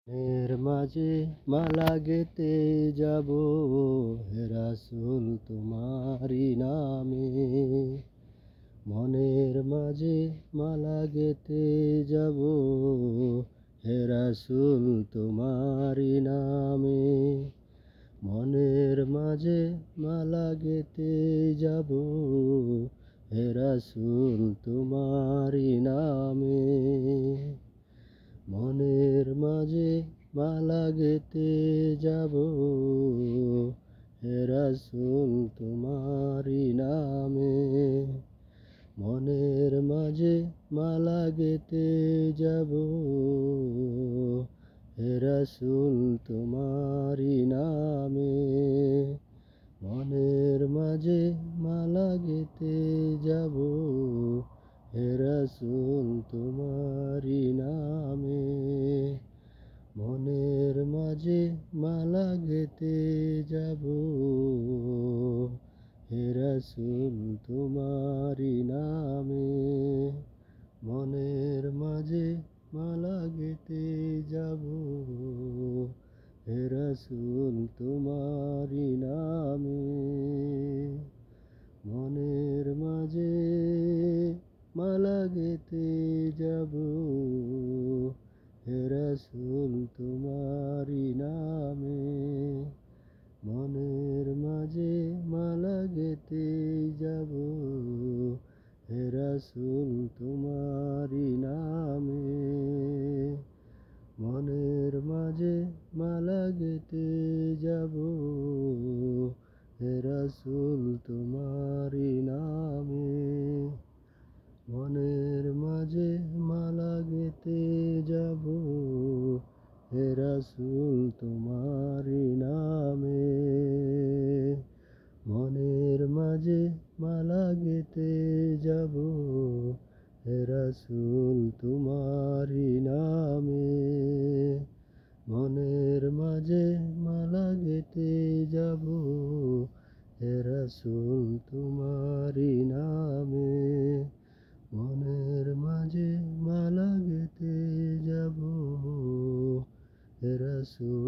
এর মাঝে মালা গেতে যাব হে রাসূল তোমারি নামে। মনের মাঝে মালা গেতে যাব হে রাসূল তোমারি নামে। মনের মাঝে মালা গেতে যাব হে রাসূল তোমারি নামে। মনের মাঝে মালা গেতে যাব হে রাসূল তোমারি নামে। মনের মাঝে মালা গেতে যাব হে রাসূল তোমারি নামে। মনের মাঝে মালা গেতে যাব হে রাসূল তোমারি নামে। মনের মাঝে মালা গেতে যাব হে রাসূল তোমারি নামে। মনের মাঝে মালা গেতে যাব হে রাসূল তোমারি নামে। মনের মাঝে মালা গেতে যাব হে রাসূল তোমারি নামে। মনের মাঝে মালা গেতে যাব হে রাসূল তোমারি নামে। মনের মাঝে মালা গেতে যাব হে রাসূল তোমারি নামে। মনের মাঝে মালা গেতে যাব হে রাসূল তোমারি নামে। মনের মাঝে মালা গেতে যাব হে রাসূল তোমারি নামে। মনের মাঝে মালা গেতে যাব হে রাসূল তোমারি নামে। মনের মাঝে মালা গেতে যাব হে রাসূল